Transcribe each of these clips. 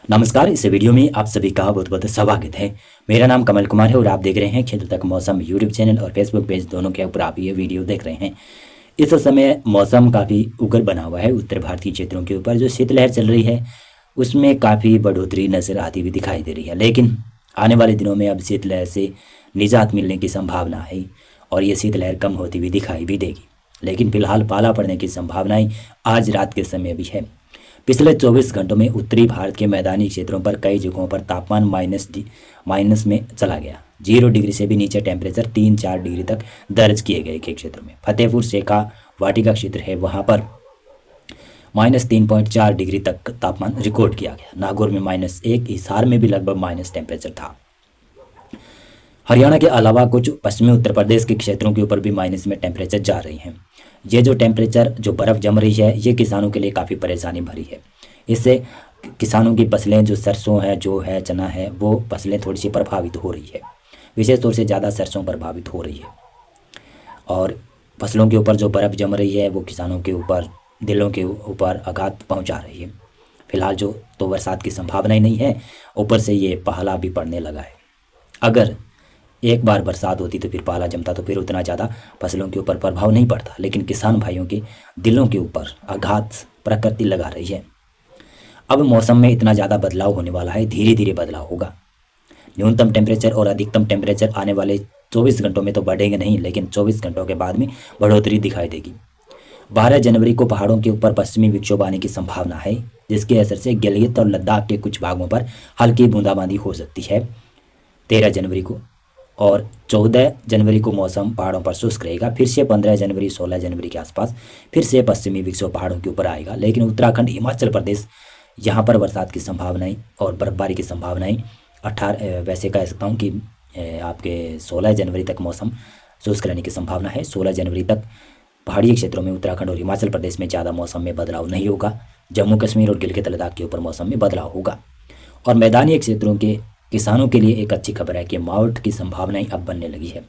नमस्कार। इस वीडियो में आप सभी का बहुत बहुत स्वागत है। मेरा नाम कमल कुमार है और आप देख रहे हैं क्षेत्र तक मौसम यूट्यूब चैनल और फेसबुक पेज दोनों के ऊपर आप ये वीडियो देख रहे हैं। इस समय मौसम काफ़ी उग्र बना हुआ है। उत्तर भारतीय क्षेत्रों के ऊपर जो शीतलहर चल रही है उसमें काफ़ी बढ़ोतरी नज़र आती हुई दिखाई दे रही है, लेकिन आने वाले दिनों में अब शीतलहर से निजात मिलने की संभावना है और ये शीतलहर कम होती हुई दिखाई भी देगी। लेकिन फिलहाल पाला पड़ने की संभावनाएं आज रात के समय भी है। पिछले 24 घंटों में उत्तरी भारत के मैदानी क्षेत्रों पर कई जगहों पर तापमान माइनस में चला गया। 0 डिग्री से भी नीचे टेम्परेचर 3-4 डिग्री तक दर्ज किए गए कई क्षेत्रों में। फतेहपुर शेखा वाटिका क्षेत्र है, वहाँ पर -3.4 डिग्री तक तापमान रिकॉर्ड किया गया। नागौर में -1, हिसार में भी लगभग माइनस टेम्परेचर था। हरियाणा के अलावा कुछ पश्चिमी उत्तर प्रदेश के क्षेत्रों के ऊपर भी माइनस में टेम्परेचर जा रही हैं। ये जो टेम्परेचर जो बर्फ़ जम रही है ये किसानों के लिए काफ़ी परेशानी भरी है। इससे किसानों की फसलें जो सरसों है, जो है, चना है, वो फसलें थोड़ी सी प्रभावित हो रही है। विशेष तौर से ज़्यादा सरसों प्रभावित हो रही है और फसलों के ऊपर जो बर्फ़ जम रही है वो किसानों के ऊपर, दिलों के ऊपर आघात पहुँचा रही है। फिलहाल जो तो बरसात की संभावना ही नहीं है, ऊपर से ये पाला भी पड़ने लगा है। अगर एक बार बरसात होती तो फिर पाला जमता तो फिर उतना ज़्यादा फसलों के ऊपर प्रभाव नहीं पड़ता, लेकिन किसान भाइयों के दिलों के ऊपर आघात प्रकृति लगा रही है। अब मौसम में इतना ज़्यादा बदलाव होने वाला है, धीरे धीरे बदलाव होगा। न्यूनतम टेम्परेचर और अधिकतम टेम्परेचर आने वाले 24 घंटों में तो बढ़ेंगे नहीं, लेकिन 24 घंटों के बाद में बढ़ोतरी दिखाई देगी। 12 जनवरी को पहाड़ों के ऊपर पश्चिमी विक्षोभ आने की संभावना है, जिसके असर से गिलगित और लद्दाख के कुछ भागों पर हल्की बूंदाबांदी हो सकती है 13 जनवरी को। और 14 जनवरी को मौसम पहाड़ों पर शुष्क रहेगा। फिर से 15 जनवरी 16 जनवरी के आसपास फिर से पश्चिमी विक्षोभ पहाड़ों के ऊपर आएगा, लेकिन उत्तराखंड, हिमाचल प्रदेश, यहाँ पर बरसात की संभावनाएं और बर्फबारी की संभावनाएं 18 वैसे कह सकता हूँ कि आपके 16 जनवरी तक मौसम शुष्क रहने की संभावना है। 16 जनवरी तक पहाड़ी क्षेत्रों में उत्तराखंड और हिमाचल प्रदेश में ज़्यादा मौसम में बदलाव नहीं होगा। जम्मू कश्मीर और गिलगित लद्दाख के ऊपर मौसम में बदलाव होगा। और मैदानी क्षेत्रों के किसानों के लिए एक अच्छी खबर है कि मावठ की संभावनाएं अब बनने लगी है,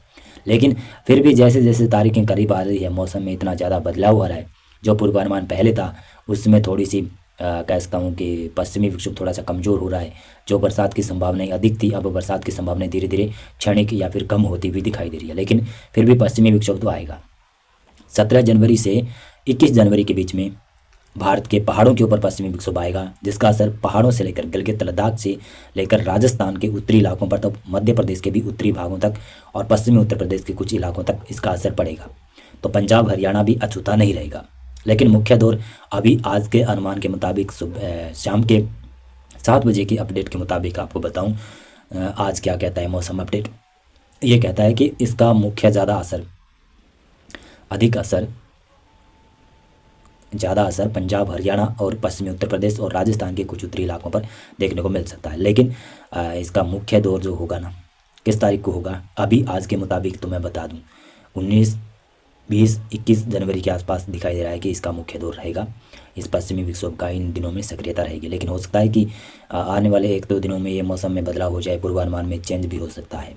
लेकिन फिर भी जैसे जैसे तारीखें करीब आ रही है मौसम में इतना ज़्यादा बदलाव हो रहा है। जो पूर्वानुमान पहले था उसमें थोड़ी सी कह सकता हूँ कि पश्चिमी विक्षोभ थोड़ा सा कमज़ोर हो रहा है। जो बरसात की संभावनाएं अधिक थी, अब बरसात की संभावनाएं धीरे धीरे क्षणिक या फिर कम होती हुई दिखाई दे रही है, लेकिन फिर भी पश्चिमी विक्षोभ तो आएगा। 17 जनवरी से 21 जनवरी के बीच में भारत के पहाड़ों के ऊपर पश्चिमी विक्षोभ आएगा, जिसका असर पहाड़ों से लेकर गिलगित लद्दाख से लेकर राजस्थान के उत्तरी इलाकों पर, तो मध्य प्रदेश के भी उत्तरी भागों तक और पश्चिमी उत्तर प्रदेश के कुछ इलाकों तक इसका असर पड़ेगा। तो पंजाब, हरियाणा भी अछूता नहीं रहेगा। लेकिन मुख्य दौर अभी आज के अनुमान के मुताबिक शाम के 7 बजे की अपडेट के मुताबिक आपको बताऊँ आज क्या कहता है मौसम अपडेट। ये कहता है कि इसका मुख्य ज़्यादा असर पंजाब, हरियाणा और पश्चिमी उत्तर प्रदेश और राजस्थान के कुछ उत्तरी इलाकों पर देखने को मिल सकता है। लेकिन इसका मुख्य दौर जो होगा ना, किस तारीख को होगा अभी आज के मुताबिक तो मैं बता दूं 19, 20, 21 जनवरी के आसपास दिखाई दे रहा है कि इसका मुख्य दौर रहेगा। इस पश्चिमी विक्षोभ का इन दिनों में सक्रियता रहेगी, लेकिन हो सकता है कि आने वाले 1-2 दिनों में ये मौसम में बदलाव हो जाए, पूर्वानुमान में चेंज भी हो सकता है।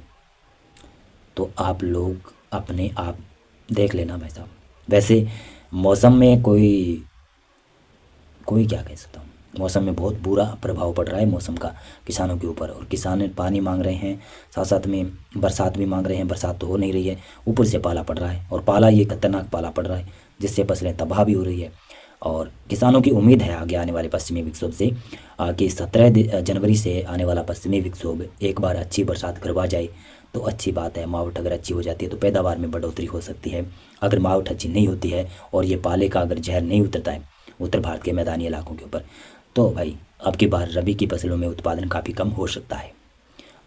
तो आप लोग अपने आप देख लेना भाई साहब। वैसे मौसम में कोई क्या कह सकता हूँ, मौसम में बहुत बुरा प्रभाव पड़ रहा है मौसम का किसानों के ऊपर, और किसान पानी मांग रहे हैं, साथ साथ में बरसात भी मांग रहे हैं। बरसात तो हो नहीं रही है, ऊपर से पाला पड़ रहा है और पाला ये खतरनाक पाला पड़ रहा है जिससे फसलें तबाह भी हो रही है। और किसानों की उम्मीद है आगे आने वाले पश्चिमी विक्षोभ से कि 17 जनवरी से आने वाला पश्चिमी विक्षोभ एक बार अच्छी बरसात करवा जाए तो अच्छी बात है। मावठ अगर अच्छी हो जाती है तो पैदावार में बढ़ोतरी हो सकती है। अगर मावठ अच्छी नहीं होती है और ये पाले का अगर जहर नहीं उतरता है उत्तर भारत के मैदानी इलाकों के ऊपर, तो भाई अब की बार रबी की फसलों में उत्पादन काफ़ी कम हो सकता है।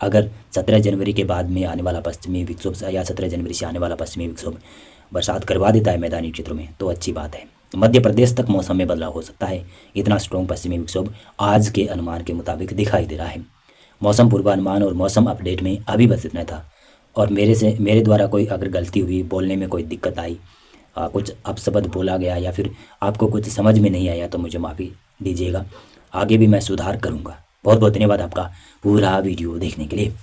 अगर 17 जनवरी के बाद में आने वाला पश्चिमी विक्षोभ या 17 जनवरी से आने वाला पश्चिमी विक्षोभ बरसात करवा देता है मैदानी क्षेत्रों में तो अच्छी बात है। मध्य प्रदेश तक मौसम में बदलाव हो सकता है। इतना स्ट्रॉन्ग पश्चिमी विक्षोभ आज के अनुमान के मुताबिक दिखाई दे रहा है। मौसम पूर्वानुमान और मौसम अपडेट में अभी बस इतना था। और मेरे द्वारा कोई अगर गलती हुई, बोलने में कोई दिक्कत आई, कुछ अपशब्द बोला गया या फिर आपको कुछ समझ में नहीं आया तो मुझे माफ़ी दीजिएगा। आगे भी मैं सुधार करूँगा। बहुत बहुत धन्यवाद आपका पूरा वीडियो देखने के लिए।